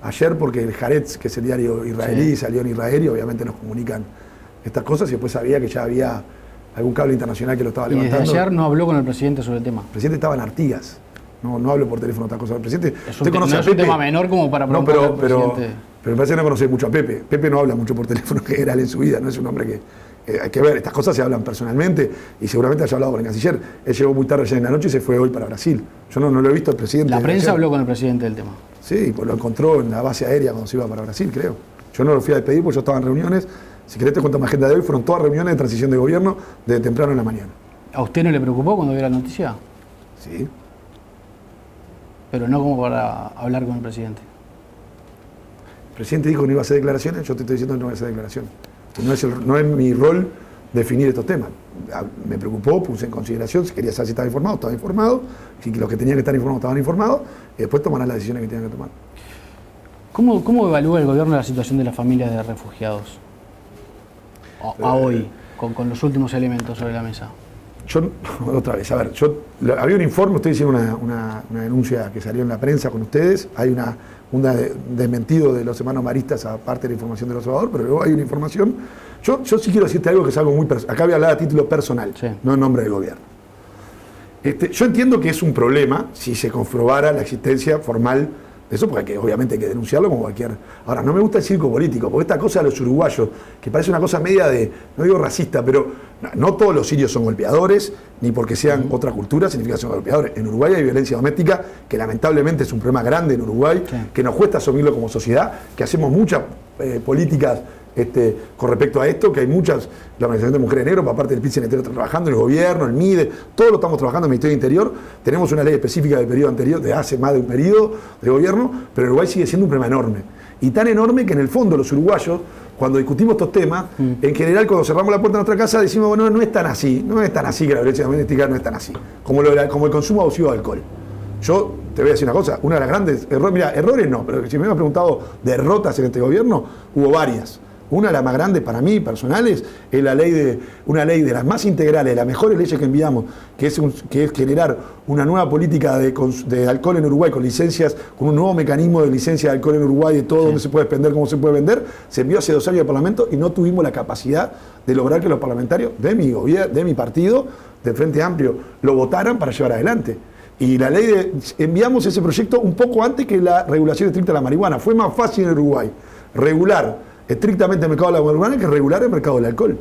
ayer porque el Haaretz, que es el diario israelí, salió en Israel y obviamente nos comunican estas cosas, y después sabía que ya había algún cable internacional que lo estaba levantando. Y desde ayer no habló con el presidente sobre el tema. El presidente estaba en Artigas. No hablo por teléfono otra cosa. El presidente, usted conoce a Pepe. Es un tema menor como para preguntarle al presidente. Pero me parece que no conoce mucho a Pepe. Pepe no habla mucho por teléfono en general en su vida, no es un hombre que hay que ver, estas cosas se hablan personalmente y seguramente haya hablado con el canciller. Él llegó muy tarde ayer en la noche y se fue hoy para Brasil. Yo no lo he visto al presidente. ¿La prensa habló con el presidente del tema? Sí, pues lo encontró en la base aérea cuando se iba para Brasil, creo. Yo no lo fui a despedir porque yo estaba en reuniones. Si querés te cuento más agenda de hoy, fueron todas reuniones de transición de gobierno desde temprano en la mañana. ¿A usted no le preocupó cuando vio la noticia? Sí. Pero no como para hablar con el presidente. El presidente dijo que no iba a hacer declaraciones, yo te estoy diciendo que no voy a hacer declaraciones. No es mi rol definir estos temas. Me preocupó, puse en consideración, si quería saber si estaba informado, si los que tenían que estar informados estaban informados, y después tomarán las decisiones que tengan que tomar. ¿Cómo evalúa el gobierno la situación de las familias de refugiados a hoy, con los últimos elementos sobre la mesa? Otra vez, había un informe, ustedes hicieron una denuncia que salió en la prensa con ustedes, hay un desmentido de los hermanos maristas aparte de la información del observador, pero luego hay una información. Yo sí quiero decirte algo que es algo muy personal, acá voy a hablar a título personal, sí, no en nombre del gobierno. Yo entiendo que es un problema si se comprobara la existencia formal de eso, porque obviamente hay que denunciarlo como cualquier... Ahora, no me gusta el circo político, porque esta cosa de los uruguayos, que parece una cosa media de, no digo racista, pero no todos los sirios son golpeadores, ni porque sean otra cultura significa que son golpeadores. En Uruguay hay violencia doméstica, que lamentablemente es un problema grande en Uruguay, sí, que nos cuesta asumirlo como sociedad, que hacemos muchas políticas con respecto a esto, que hay muchas, la Organización de Mujeres Negras, por parte del PIT-CNT está trabajando, el gobierno, el MIDE, todo lo estamos trabajando en el Ministerio del Interior, tenemos una ley específica del periodo anterior, de hace más de un periodo de gobierno, pero Uruguay sigue siendo un problema enorme. Y tan enorme que en el fondo los uruguayos, cuando discutimos estos temas, en general cuando cerramos la puerta de nuestra casa decimos, bueno, no es tan así que la violencia doméstica no es tan así, como el consumo abusivo de alcohol. Yo te voy a decir una cosa, una de las grandes errores no, pero si me hubieras preguntado derrotas en este gobierno, hubo varias. Una de las más grandes para mí, personales, es una ley de las más integrales, de las mejores leyes que enviamos, que es generar una nueva política de alcohol en Uruguay con licencias, con un nuevo mecanismo de licencia de alcohol en Uruguay, de todo, sí, dónde se puede vender, cómo se puede vender. Se envió hace 2 años al Parlamento y no tuvimos la capacidad de lograr que los parlamentarios de mi partido, del Frente Amplio, lo votaran para llevar adelante. Y la ley enviamos ese proyecto un poco antes que la regulación estricta de la marihuana. Fue más fácil en Uruguay regular estrictamente el mercado de la marihuana que regular el mercado del alcohol.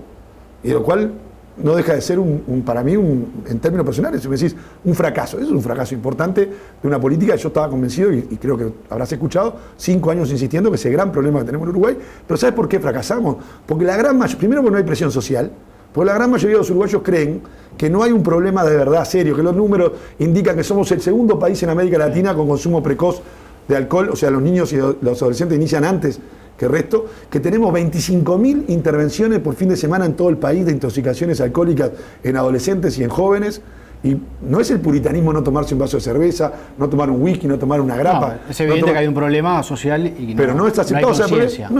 Y lo cual no deja de ser para mí, en términos personales, si me decís, un fracaso. Eso es un fracaso importante de una política que yo estaba convencido, y creo que habrás escuchado, 5 años insistiendo que ese gran problema que tenemos en Uruguay. Pero ¿sabes por qué fracasamos? Porque primero porque no hay presión social, porque la gran mayoría de los uruguayos creen que no hay un problema de verdad serio, que los números indican que somos el segundo país en América Latina con consumo precoz de alcohol, o sea, los niños y los adolescentes inician antes que el resto, que tenemos 25.000 intervenciones por fin de semana en todo el país de intoxicaciones alcohólicas en adolescentes y en jóvenes, y no es el puritanismo no tomarse un vaso de cerveza, no tomar un whisky, no tomar una grapa. No, es evidente que hay un problema social y pero no está aceptado. No hay conciencia.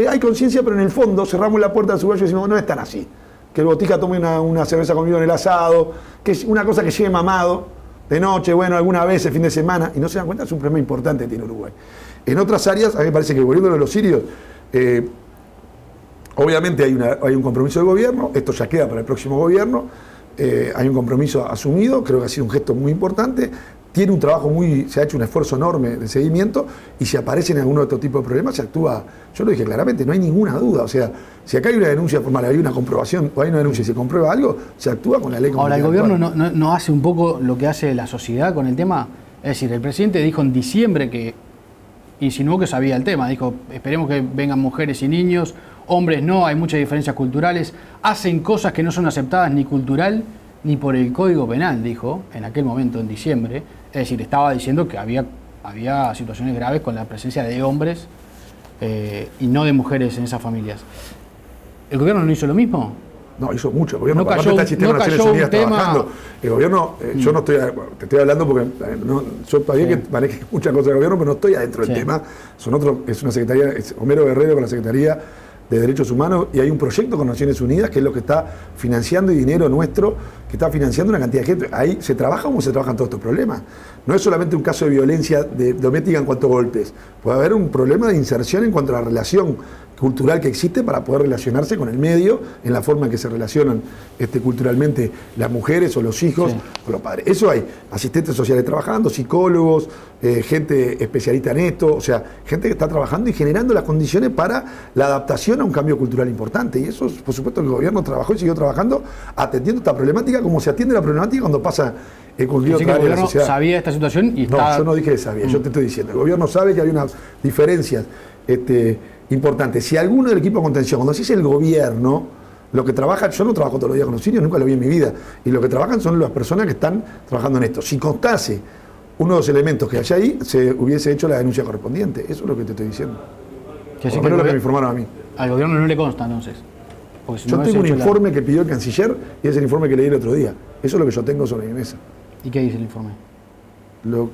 Hay conciencia, pero en el fondo cerramos la puerta del uruguayo y decimos, no es tan así. Que el botija tome una cerveza conmigo en el asado, que es una cosa que llegue mamado de noche, bueno, alguna vez el fin de semana, y no se dan cuenta, es un problema importante que tiene Uruguay. En otras áreas, a mí me parece que volviendo a los sirios, obviamente hay un compromiso del gobierno, esto ya queda para el próximo gobierno, hay un compromiso asumido, creo que ha sido un gesto muy importante, tiene un trabajo se ha hecho un esfuerzo enorme de seguimiento, y si aparecen algún otro tipo de problemas se actúa, yo lo dije claramente, no hay ninguna duda, o sea, si acá hay una denuncia formal, hay una comprobación, o hay una denuncia y se comprueba algo, se actúa con la ley. Ahora, ¿el gobierno no hace un poco lo que hace la sociedad con el tema? Es decir, el presidente dijo en diciembre que insinuó que sabía el tema, dijo, esperemos que vengan mujeres y niños, hombres no, hay muchas diferencias culturales, hacen cosas que no son aceptadas ni cultural ni por el Código Penal, dijo en aquel momento, en diciembre. Es decir, estaba diciendo que había situaciones graves con la presencia de hombres y no de mujeres en esas familias. ¿El gobierno no hizo lo mismo? No, hizo mucho. El gobierno no cayó, está el sistema de Naciones Unidas trabajando. El gobierno, yo no estoy, te estoy hablando porque yo todavía que maneje muchas cosas del gobierno, pero no estoy adentro del tema. Es una secretaría, es Homero Guerrero con la Secretaría de Derechos Humanos, y hay un proyecto con Naciones Unidas que es lo que está financiando, y dinero nuestro que está financiando una cantidad de gente. Ahí se trabaja como se trabajan todos estos problemas. No es solamente un caso de violencia doméstica en cuanto a golpes. Puede haber un problema de inserción en cuanto a la relación cultural que existe para poder relacionarse con el medio en la forma en que se relacionan culturalmente las mujeres o los hijos con los padres. Eso hay asistentes sociales trabajando, psicólogos, gente especialista en esto, o sea, gente que está trabajando y generando las condiciones para la adaptación a un cambio cultural importante. Y eso, por supuesto, el gobierno trabajó y siguió trabajando atendiendo esta problemática como se atiende la problemática cuando pasa en cualquier otra área de la sociedad. ¿Sabía esta situación? Y no, yo no dije que sabía, yo te estoy diciendo. El gobierno sabe que hay unas diferencias importante. Si alguno del equipo de contención, cuando decís el gobierno, lo que trabaja, yo no trabajo todos los días con los sirios, nunca lo vi en mi vida, y lo que trabajan son las personas que están trabajando en esto. Si constase uno de los elementos que hay ahí, se hubiese hecho la denuncia correspondiente. Eso es lo que te estoy diciendo. Por lo menos lo que me informaron a mí. Al gobierno no le consta, entonces. Si yo tengo un informe que pidió el canciller y es el informe que leí el otro día. Eso es lo que yo tengo sobre mi mesa. ¿Y qué dice el informe?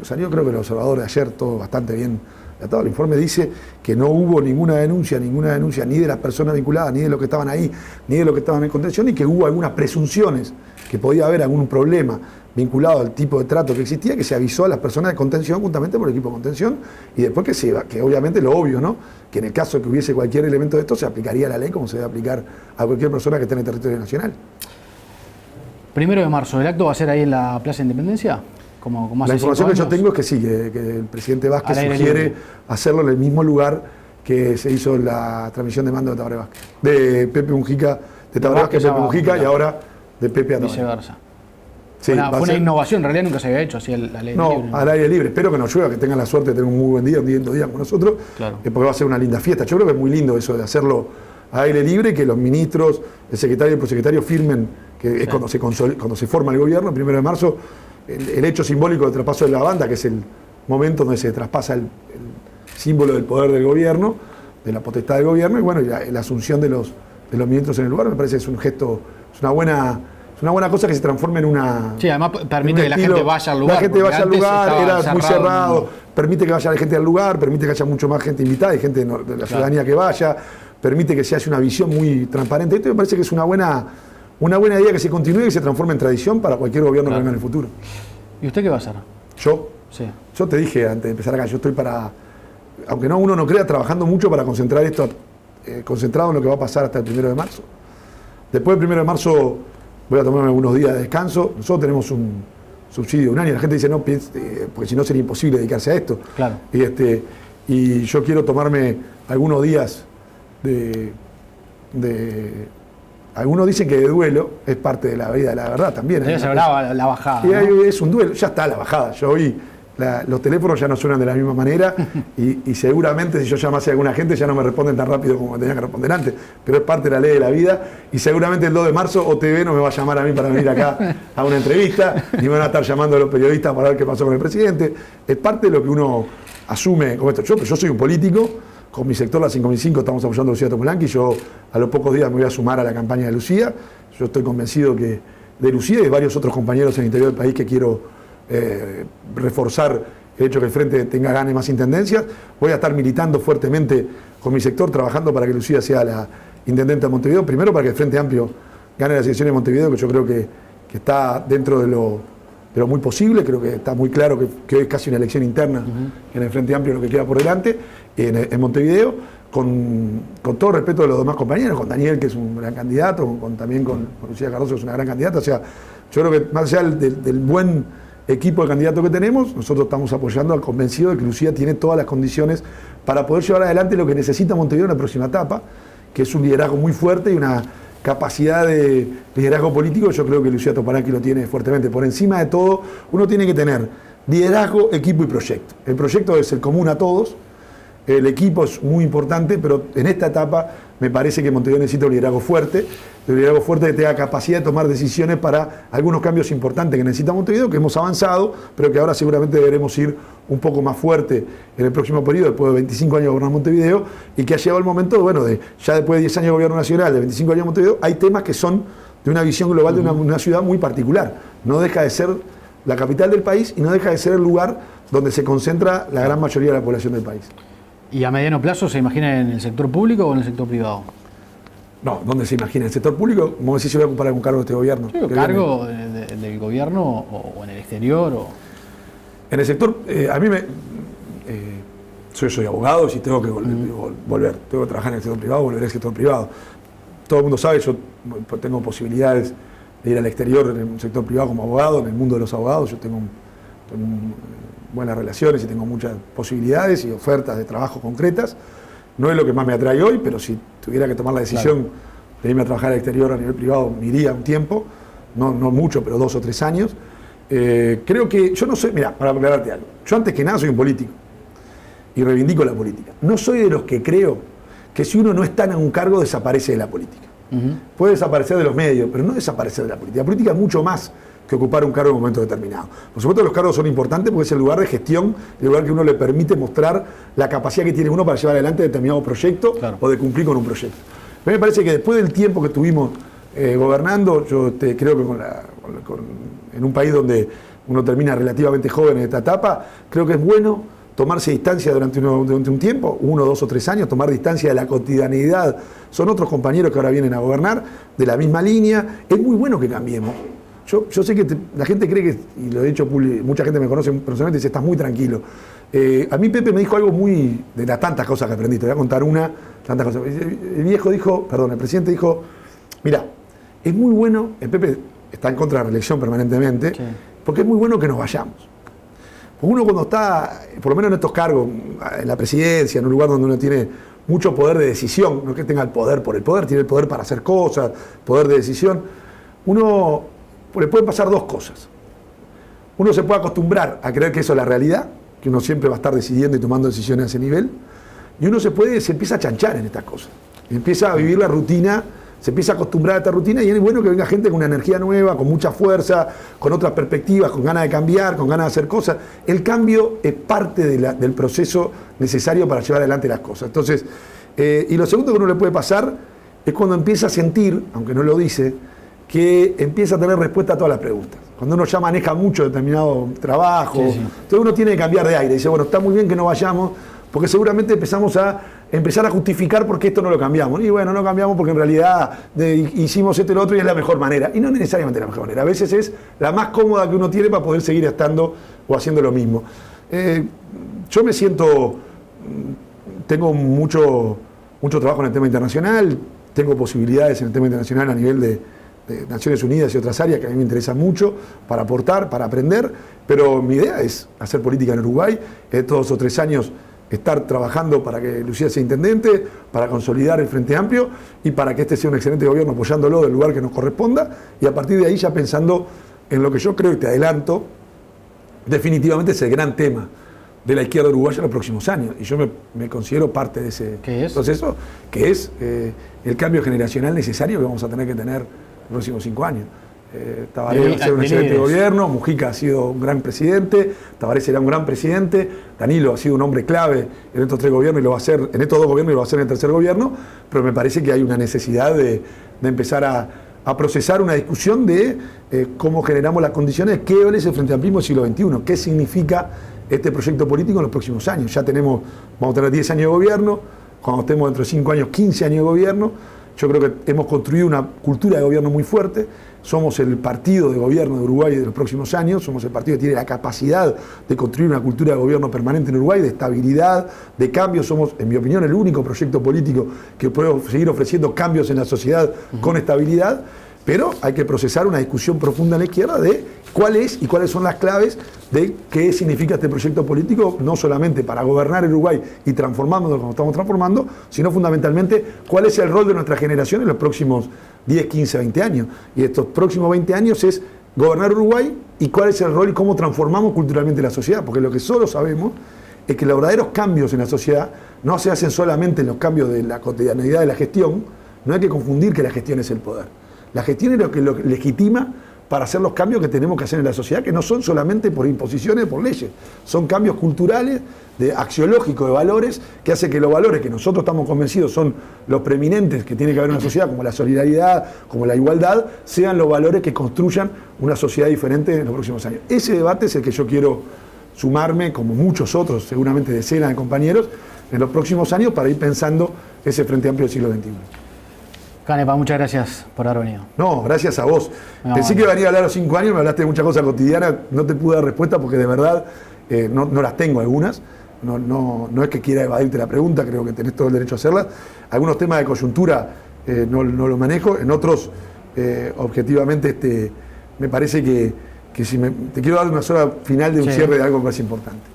Salió, creo que el observador de ayer, todo bastante bien. El informe dice que no hubo ninguna denuncia ni de las personas vinculadas, ni de los que estaban ahí, ni de los que estaban en contención, y que hubo algunas presunciones que podía haber algún problema vinculado al tipo de trato que existía, que se avisó a las personas de contención juntamente por el equipo de contención, y después que obviamente lo obvio, ¿no? Que en el caso de que hubiese cualquier elemento de esto, se aplicaría la ley como se debe aplicar a cualquier persona que esté en el territorio nacional. 1 de marzo, ¿el acto va a ser ahí en la Plaza Independencia? Como la información que yo tengo es que sí, que el presidente Vázquez sugiere hacerlo en el mismo lugar que se hizo la transmisión de mando de Tabaré Vázquez. De Pepe Mujica, de Tabaré Vázquez a Pepe Mujica y ahora de Pepe a Tabaré. Viceversa. Sí, fue una innovación, en realidad nunca se había hecho así la ley libre. No, al aire libre. Espero que nos llueva, que tengan la suerte de tener un muy buen día, un lindo día con nosotros, claro. Porque va a ser una linda fiesta. Yo creo que es muy lindo eso de hacerlo al aire libre y que los ministros, el secretario y el prosecretario firmen, que es cuando se forma el gobierno, el 1 de marzo, el hecho simbólico del traspaso de la banda, que es el momento donde se traspasa el símbolo del poder del gobierno, de la potestad del gobierno, y bueno, la asunción de los ministros en el lugar, me parece que es un gesto, es una buena cosa que se transforme en una... Sí, además permite que la gente vaya al lugar. La gente vaya al lugar, era muy cerrado, permite que vaya la gente al lugar, permite que haya mucho más gente invitada y gente de la ciudadanía que vaya, permite que se haya una visión muy transparente. Esto me parece que es una buena idea que se continúe y que se transforme en tradición para cualquier gobierno que venga en el futuro. ¿Y usted qué va a hacer? ¿Yo? Sí. Yo te dije antes de empezar acá, yo estoy aunque uno no crea, trabajando mucho para concentrar esto, concentrado en lo que va a pasar hasta el 1 de marzo. Después del 1 de marzo voy a tomarme algunos días de descanso. Nosotros tenemos un subsidio de un año. La gente dice, no, porque si no sería imposible dedicarse a esto. Claro. Y yo quiero tomarme algunos días algunos dicen que de duelo es parte de la vida, de la verdad también. Se hablaba la bajada. Y es un duelo, ya está la bajada. Yo hoy los teléfonos ya no suenan de la misma manera y seguramente si yo llamase a alguna gente ya no me responden tan rápido como me tenían que responder antes, pero es parte de la ley de la vida y seguramente el 2 de marzo OTV no me va a llamar a mí para venir acá a una entrevista, ni me van a estar llamando a los periodistas para ver qué pasó con el presidente. Es parte de lo que uno asume como esto. Yo soy un político. Con mi sector, la 5005, estamos apoyando a Lucía Topolanqui. Yo a los pocos días me voy a sumar a la campaña de Lucía. Yo estoy convencido que de Lucía y de varios otros compañeros en el interior del país que quiero reforzar el hecho que el Frente gane más intendencias. Voy a estar militando fuertemente con mi sector, trabajando para que Lucía sea la intendente de Montevideo. Primero para que el Frente Amplio gane las elecciones de Montevideo, que yo creo que está dentro de lo muy posible. Creo que está muy claro que hoy es casi una elección interna en el Frente Amplio lo que queda por delante. En Montevideo, con todo respeto de los demás compañeros, con Daniel, que es un gran candidato, también con Lucía Cardoso, que es una gran candidata. O sea, yo creo que más allá del buen equipo de candidatos que tenemos, nosotros estamos apoyando al convencido de que Lucía tiene todas las condiciones para poder llevar adelante lo que necesita Montevideo en la próxima etapa, que es un liderazgo muy fuerte y una capacidad de liderazgo político. Yo creo que Lucía Topolanqui lo tiene fuertemente. Por encima de todo, uno tiene que tener liderazgo, equipo y proyecto. El proyecto es el común a todos. El equipo es muy importante, pero en esta etapa me parece que Montevideo necesita un liderazgo fuerte que tenga capacidad de tomar decisiones para algunos cambios importantes que necesita Montevideo, que hemos avanzado, pero que ahora seguramente deberemos ir un poco más fuerte en el próximo periodo, después de 25 años de gobernar Montevideo, y que ha llegado el momento, bueno, ya después de 10 años de gobierno nacional, de 25 años de Montevideo, hay temas que son de una visión global de una ciudad muy particular. No deja de ser la capital del país y no deja de ser el lugar donde se concentra la gran mayoría de la población del país. ¿Y a mediano plazo se imagina en el sector público o en el sector privado? No, ¿dónde se imagina? ¿En el sector público? ¿Cómo decís, se va a ocupar algún cargo de este gobierno? Sí, ¿cargo del gobierno o en el exterior? En el sector, a mí Yo soy abogado, si tengo que volver, tengo que trabajar en el sector privado, volveré al sector privado. Todo el mundo sabe, yo tengo posibilidades de ir al exterior en el sector privado como abogado, en el mundo de los abogados, yo tengo buenas relaciones y tengo muchas posibilidades y ofertas de trabajo concretas. No es lo que más me atrae hoy, pero si tuviera que tomar la decisión de irme a trabajar al exterior a nivel privado, me iría un tiempo, no mucho, pero 2 o 3 años. Creo que, yo no soy, mira, para aclararte algo, yo antes que nada soy un político y reivindico la política. No soy de los que creo que si uno no está en un cargo desaparece de la política. Puede desaparecer de los medios, pero no desaparecer de la política. La política es mucho más que ocupar un cargo en un momento determinado. Por supuesto los cargos son importantes porque es el lugar de gestión, el lugar que uno le permite mostrar la capacidad que tiene uno para llevar adelante determinado proyecto o de cumplir con un proyecto. A mí me parece que después del tiempo que estuvimos gobernando, yo creo que en un país donde uno termina relativamente joven en esta etapa, creo que es bueno tomarse distancia durante un tiempo, 1, 2 o 3 años, tomar distancia de la cotidianeidad. Son otros compañeros que ahora vienen a gobernar de la misma línea. Es muy bueno que cambiemos. Yo sé que la gente cree que, y lo he dicho, mucha gente me conoce personalmente y dice, estás muy tranquilo. A mí Pepe me dijo algo muy, de las tantas cosas que aprendí, te voy a contar tantas cosas. El presidente dijo, mira, es muy bueno, el Pepe está en contra de la reelección permanentemente, porque es muy bueno que nos vayamos. Porque uno cuando está, por lo menos en estos cargos, en la presidencia, en un lugar donde uno tiene mucho poder de decisión, no es que tenga el poder por el poder, tiene el poder para hacer cosas, poder de decisión, uno le pueden pasar 2 cosas. Uno se puede acostumbrar a creer que eso es la realidad, que uno siempre va a estar decidiendo y tomando decisiones a ese nivel, y uno se empieza a chanchar en estas cosas, empieza a vivir la rutina, se empieza a acostumbrar a esta rutina, y es bueno que venga gente con una energía nueva, con mucha fuerza, con otras perspectivas, con ganas de cambiar, con ganas de hacer cosas. El cambio es parte del proceso necesario para llevar adelante las cosas. Entonces, y lo segundo que uno le puede pasar es cuando empieza a sentir, aunque no lo dice, que empieza a tener respuesta a todas las preguntas. Cuando uno ya maneja mucho determinado trabajo, entonces uno tiene que cambiar de aire. Dice, bueno, está muy bien que no vayamos, porque seguramente empezamos a justificar por qué esto no lo cambiamos. Y bueno, no cambiamos porque en realidad hicimos esto y lo otro y es la mejor manera. Y no necesariamente la mejor manera. A veces es la más cómoda que uno tiene para poder seguir estando o haciendo lo mismo. Yo me siento, tengo mucho trabajo en el tema internacional, tengo posibilidades en el tema internacional a nivel de Naciones Unidas y otras áreas que a mí me interesan mucho para aportar, para aprender, pero mi idea es hacer política en Uruguay, 2 o 3 años estar trabajando para que Lucía sea intendente, para consolidar el Frente Amplio y para que este sea un excelente gobierno apoyándolo del lugar que nos corresponda, y a partir de ahí ya pensando en lo que yo creo, y te adelanto, definitivamente es el gran tema de la izquierda uruguaya en los próximos años, y yo me considero parte de ese proceso, que es el cambio generacional necesario que vamos a tener que tener los próximos 5 años. Tabaré va a ser un excelente gobierno, Mujica ha sido un gran presidente, Tabaré será un gran presidente, Danilo ha sido un hombre clave en estos 3 gobiernos y lo va a hacer, en estos 2 gobiernos y lo va a hacer en el tercer gobierno, pero me parece que hay una necesidad de empezar a procesar una discusión de cómo generamos las condiciones, qué es el Frente Amplismo del siglo XXI, qué significa este proyecto político en los próximos años. Ya vamos a tener 10 años de gobierno, cuando estemos dentro de 5 años, 15 años de gobierno. Yo creo que hemos construido una cultura de gobierno muy fuerte, somos el partido de gobierno de Uruguay de los próximos años, somos el partido que tiene la capacidad de construir una cultura de gobierno permanente en Uruguay, de estabilidad, de cambio. Somos, en mi opinión, el único proyecto político que puede seguir ofreciendo cambios en la sociedad con estabilidad, pero hay que procesar una discusión profunda en la izquierda de cuál es y cuáles son las claves de qué significa este proyecto político, no solamente para gobernar Uruguay y transformarnos como estamos transformando, sino fundamentalmente cuál es el rol de nuestra generación en los próximos 10, 15, 20 años. Y estos próximos 20 años es gobernar Uruguay y cuál es el rol y cómo transformamos culturalmente la sociedad, porque lo que solo sabemos es que los verdaderos cambios en la sociedad no se hacen solamente en los cambios de la cotidianeidad de la gestión. No hay que confundir que la gestión es el poder. La gestión es lo que lo legitima para hacer los cambios que tenemos que hacer en la sociedad, que no son solamente por imposiciones, por leyes, son cambios culturales, axiológicos, de valores, que hace que los valores que nosotros estamos convencidos son los preeminentes que tiene que haber en una sociedad, como la solidaridad, como la igualdad, sean los valores que construyan una sociedad diferente en los próximos años. Ese debate es el que yo quiero sumarme, como muchos otros, seguramente decenas de compañeros, en los próximos años para ir pensando ese Frente Amplio del siglo XXI. Canepa, muchas gracias por haber venido. No, gracias a vos. Pensé que iba a venir a hablar a los 5 años, me hablaste de muchas cosas cotidianas, no te pude dar respuesta porque de verdad no las tengo algunas. no es que quiera evadirte la pregunta, creo que tenés todo el derecho a hacerla. Algunos temas de coyuntura no los manejo, en otros, objetivamente, me parece que si te quiero dar una sola final de un cierre de algo que es importante.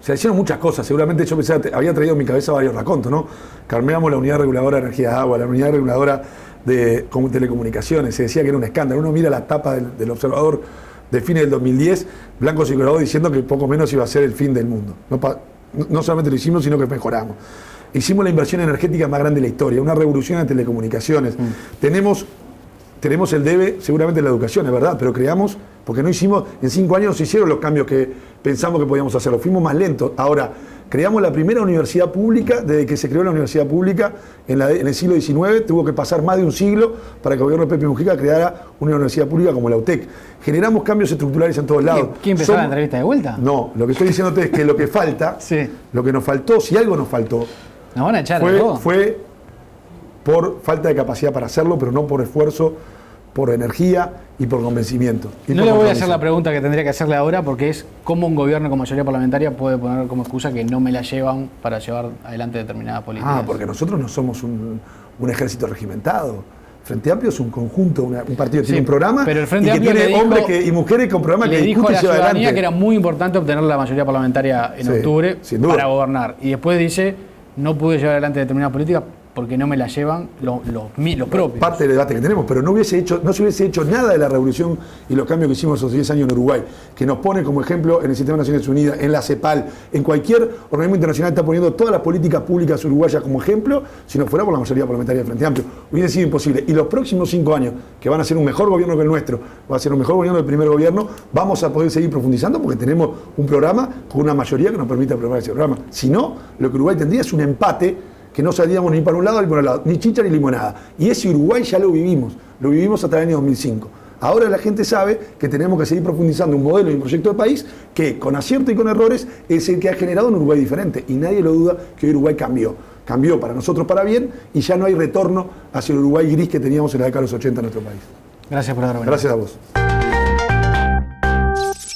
Se hicieron muchas cosas, seguramente yo pensaba, había traído en mi cabeza varios racontos, ¿no? Cambiamos la unidad reguladora de energía de agua, la unidad reguladora de telecomunicaciones, se decía que era un escándalo. Uno mira la tapa del Observador de fines del 2010, blancos y colorados diciendo que poco menos iba a ser el fin del mundo. No solamente lo hicimos, sino que mejoramos. Hicimos la inversión energética más grande de la historia, una revolución en telecomunicaciones. Tenemos el debe, seguramente en la educación, es verdad, pero creamos, porque no hicimos, en 5 años no se hicieron los cambios que pensamos que podíamos hacerlo, fuimos más lentos. Ahora, creamos la primera universidad pública, desde que se creó la universidad pública en el siglo XIX, tuvo que pasar más de un siglo para que el gobierno de Pepe Mujica creara una universidad pública como la UTEC. Generamos cambios estructurales en todos lados. ¿Quién empezó la entrevista de vuelta? No, lo que estoy diciéndote es que lo que falta, lo que nos faltó, si algo nos faltó, nos van a echar fue por falta de capacidad para hacerlo, pero no por esfuerzo, por energía y por convencimiento. No le voy a hacer la pregunta que tendría que hacerle ahora, porque es cómo un gobierno con mayoría parlamentaria puede poner como excusa que no me la llevan para llevar adelante determinadas políticas. Porque nosotros no somos un ejército regimentado. Frente Amplio es un conjunto, un partido que tiene un programa, pero el Frente Amplio tiene hombres y mujeres con programas que dijo a la ciudadanía adelante. Que era muy importante obtener la mayoría parlamentaria en octubre para gobernar. Y después dice, no pude llevar adelante determinadas políticas porque no me la llevan los propios. Parte del debate que tenemos, pero no se hubiese hecho nada de la revolución y los cambios que hicimos esos 10 años en Uruguay, que nos pone como ejemplo en el Sistema de Naciones Unidas, en la CEPAL, en cualquier organismo internacional está poniendo todas las políticas públicas uruguayas como ejemplo, si no fuera por la mayoría parlamentaria del Frente Amplio. Hubiese sido imposible. Y los próximos 5 años, que van a ser un mejor gobierno que el nuestro, va a ser un mejor gobierno del primer gobierno, vamos a poder seguir profundizando porque tenemos un programa con una mayoría que nos permita aprobar ese programa. Si no, lo que Uruguay tendría es un empate, que no salíamos ni para un lado ni para el lado, ni chicha ni limonada. Y ese Uruguay ya lo vivimos hasta el año 2005. Ahora la gente sabe que tenemos que seguir profundizando un modelo y un proyecto de país que, con acierto y con errores, es el que ha generado un Uruguay diferente. Y nadie lo duda que hoy Uruguay cambió. Cambió para nosotros para bien y ya no hay retorno hacia el Uruguay gris que teníamos en la década de los 80 en nuestro país. Gracias por haber venido. Gracias a vos.